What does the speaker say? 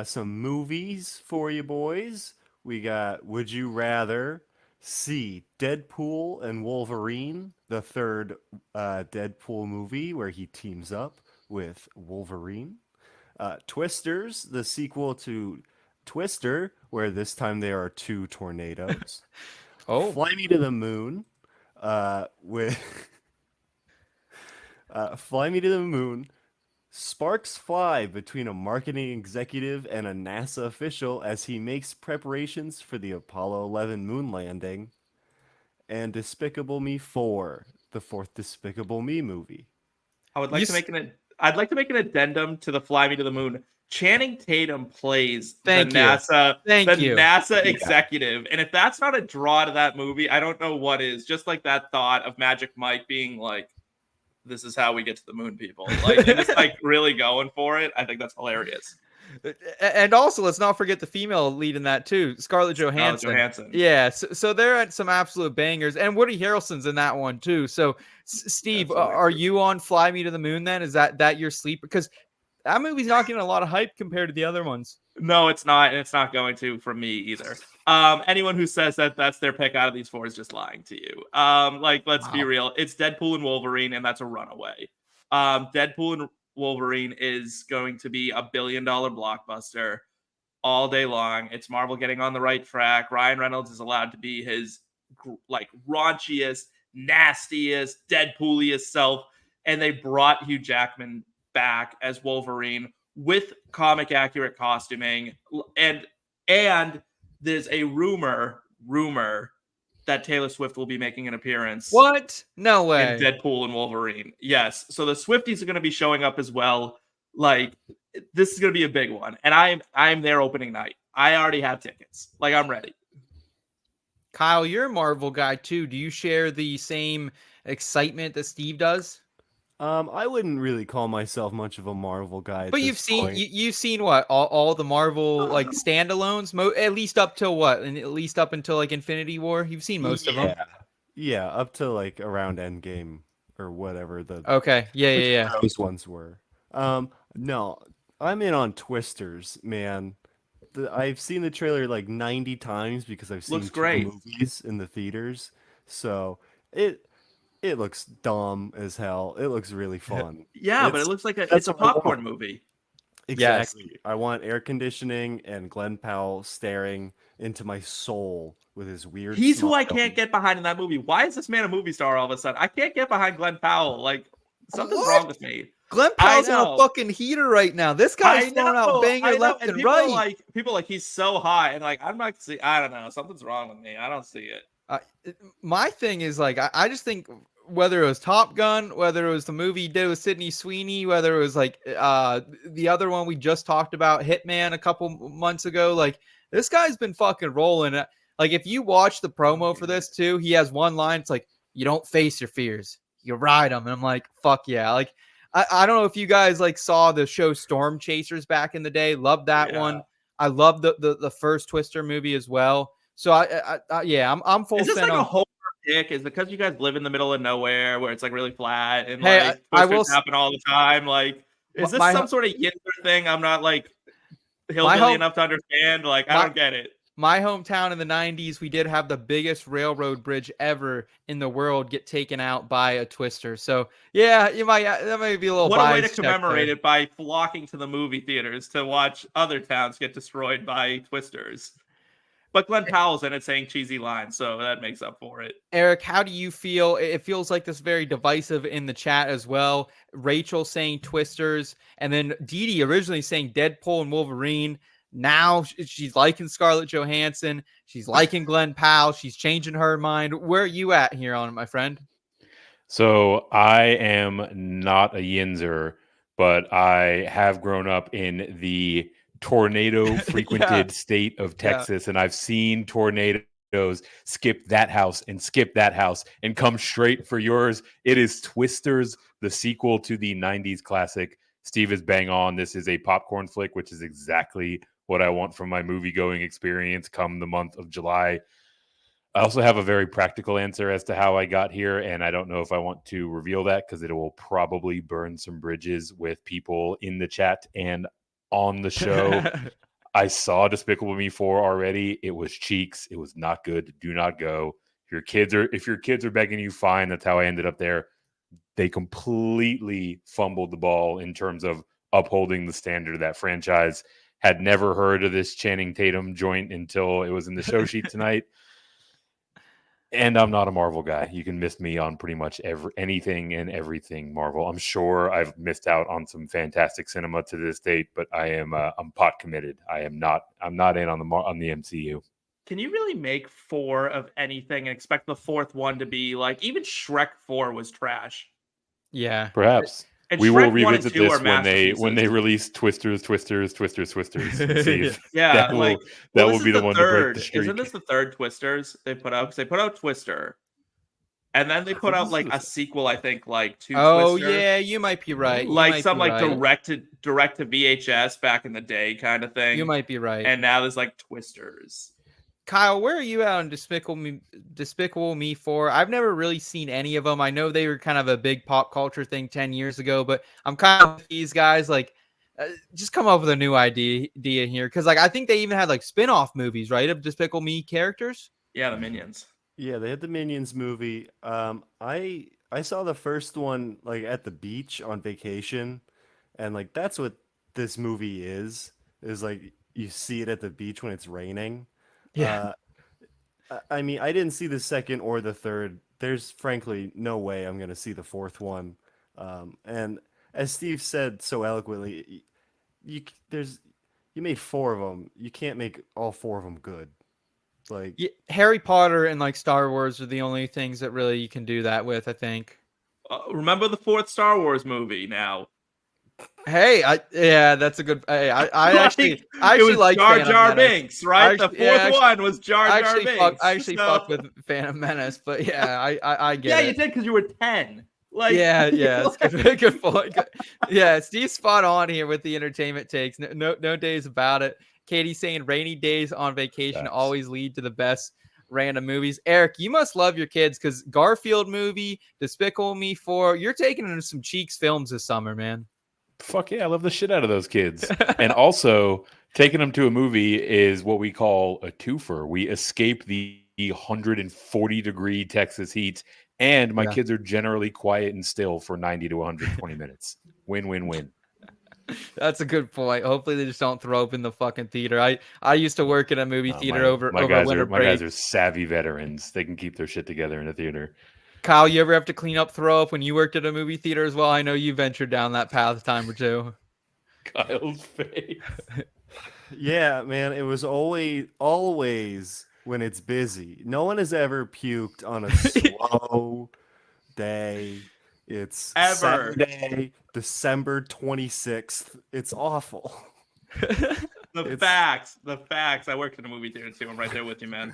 Some movies for you boys. We got Would You Rather see Deadpool and Wolverine, the third Deadpool movie where he teams up with Wolverine. Twisters, the sequel to Twister, where this time there are two tornadoes. Oh, Fly Me to the Moon, with Fly Me to the Moon. Sparks fly between a marketing executive and a NASA official as he makes preparations for the Apollo 11 moon landing. And Despicable Me 4, the fourth Despicable Me movie. I would you. like to make an I'd like to make an addendum to the Fly Me to the Moon. Channing Tatum plays Thank you. Thank the you. NASA executive, and if that's not a draw to that movie, I don't know what is. Just like that thought of Magic Mike being like, "This is how we get to the moon, people," like, and just like really going for it. I think that's hilarious. And also, let's not forget the female lead in that too, Scarlett Johansson. Yeah, so they're at some absolute bangers, and Woody Harrelson's in that one too. So, Steve, are you on Fly Me to the Moon? Then is that your sleeper? Because that movie's not getting a lot of hype compared to the other ones. No, it's not, and it's not going to from me either. Anyone who says that that's their pick out of these four is just lying to you. Let's be real. It's Deadpool and Wolverine, and that's a runaway. Deadpool and Wolverine is going to be $1 billion blockbuster all day long. It's Marvel getting on the right track. Ryan Reynolds is allowed to be his raunchiest, nastiest, Deadpooliest self, and they brought Hugh Jackman back as Wolverine with comic accurate costuming, and there's a rumor that Taylor Swift will be making an appearance. What? No way. In Deadpool and Wolverine. Yes. So the Swifties are going to be showing up as well. Like, this is going to be a big one, and I'm there opening night. I already have tickets. Like, I'm ready. Kyle, you're a Marvel guy too. Do you share the same excitement that Steve does? I wouldn't really call myself much of a Marvel guy. But you've seen what all the Marvel like standalones, at least up till what, and at least up until like Infinity War. You've seen most of them. Yeah, up to like around Endgame or whatever the. Okay, yeah. Those ones were. No, I'm in on Twisters, man. I've seen the trailer like 90 times because I've seen two movies in the theaters. So it looks dumb as hell. It looks really fun. Yeah, but it looks like it's a popcorn movie. Exactly. Yes. I want air conditioning and Glenn Powell staring into my soul with his weird. He's who I can't get behind in that movie. Why is this man a movie star all of a sudden? I can't get behind Glenn Powell. Like, something's wrong with me. Glenn Powell's on a fucking heater right now. This guy's throwing out banger left and right. People like he's so high, and like I'm not see. I don't know. Something's wrong with me. I don't see it. My thing is like I just think whether it was Top Gun, whether it was the movie he did with Sydney Sweeney, whether it was like the other one we just talked about, Hitman, a couple months ago, like this guy's been fucking rolling. Like if you watch the promo for this too, he has one line. It's like, you don't face your fears, you ride them. And I'm like, fuck yeah. Like I don't know if you guys like saw the show Storm Chasers back in the day. Loved that one. I love the first Twister movie as well. So I'm full. Is this like a whole dick? Is it because you guys live in the middle of nowhere where it's like really flat and I will happen all the time? Like, is this some sort of Yinder thing? I'm not like hillbilly enough to understand. Like, I don't get it. My hometown in the 90s, we did have the biggest railroad bridge ever in the world get taken out by a Twister. So yeah, that might be a little. What a way to commemorate it by flocking to the movie theaters to watch other towns get destroyed by Twisters. But Glenn Powell's in it saying cheesy lines, so that makes up for it. Eric, how do you feel? It feels like this very divisive in the chat as well. Rachel saying Twisters, and then Dee Dee originally saying Deadpool and Wolverine. Now she's liking Scarlett Johansson. She's liking Glenn Powell. She's changing her mind. Where are you at here on it, my friend? So I am not a Yinzer, but I have grown up in the tornado frequented state of Texas, and I've seen tornadoes skip that house and come straight for yours. It is Twisters, the sequel to the 90s classic. Steve is bang on. This is a popcorn flick, which is exactly what I want from my movie going experience come the month of July. I also have a very practical answer as to how I got here, and I don't know if I want to reveal that because it will probably burn some bridges with people in the chat and on the show. I saw Despicable Me 4 already. It was cheeks. It was not good. Do not go. If your kids are begging you, fine. That's how I ended up there. They completely fumbled the ball in terms of upholding the standard of that franchise. Had never heard of this Channing Tatum joint until it was in the show sheet tonight. And I'm not a Marvel guy. You can miss me on pretty much anything and everything Marvel. I'm sure I've missed out on some fantastic cinema to this date, but I'm pot committed. I'm not in on the MCU. Can you really make 4 of anything and expect the 4th one to be like, even Shrek 4 was trash. Yeah. Perhaps. And We Shrek will 1 and revisit 2 this are when they masterpieces. release Twisters, and see if Yeah, that will, like that well, will this be is the one to break the third. streak. Isn't this the 3rd Twisters they put out? Because they put out Twister, and then they put out like a sequel. I think like to Oh Twister. yeah, you might be right. You Like might some be like right. direct to VHS back in the day kind of thing. You might be right. And now there's like Twisters. Kyle, where are you at on Despicable Me 4? I've never really seen any of them. I know they were kind of a big pop culture thing 10 years ago, but I'm kind of with these guys like just come up with a new idea here because like I think they even had like spin-off movies, right, of Despicable Me characters. Yeah, the Minions. Yeah, they had the Minions movie. I saw the first one like at the beach on vacation, and like that's what this movie is. Is like you see it at the beach when it's raining. Yeah. I mean, I didn't see the second or the third. There's frankly no way I'm gonna see the fourth one. And as Steve said so eloquently, you made 4 of them. You can't make all 4 of them good. Like Yeah, Harry Potter and like Star Wars are the only things that really you can do that with, I think. Remember the 4th Star Wars movie now. Hey, that's a good. Hey, I actually it was like Jar Phantom Jar Menace. Binks, right? The 4th one was Jar Jar Binks. I actually fucked with Phantom Menace, but yeah, I get yeah, it. you did because you were 10. Like, yeah, it's good, good point. Yeah, Steve's spot on here with the entertainment takes. No days about it. Katie's saying rainy days on vacation Facts. always lead to the best random movies. Eric, you must love your kids because Garfield movie, Despicable Me 4, you're taking them to some Cheeks films this summer, man. Fuck yeah, I love the shit out of those kids. And also, taking them to a movie is what we call a twofer. We escape the 140-degree Texas heat, and my kids are generally quiet and still for 90 to 120 minutes. Win. That's a good point. Hopefully they just don't throw up in the fucking theater. I used to work in a movie theater over winter break. My guys are savvy veterans. They can keep their shit together in a theater. Kyle, you ever have to clean up throw up when you worked at a movie theater as well? I know you ventured down that path a time or two. Kyle's face. yeah, man, it was always when it's busy. No one has ever puked on a slow day. It's Ever. Saturday, December 26th. It's awful. The facts. I worked in a movie theater too. I'm right there with you, man.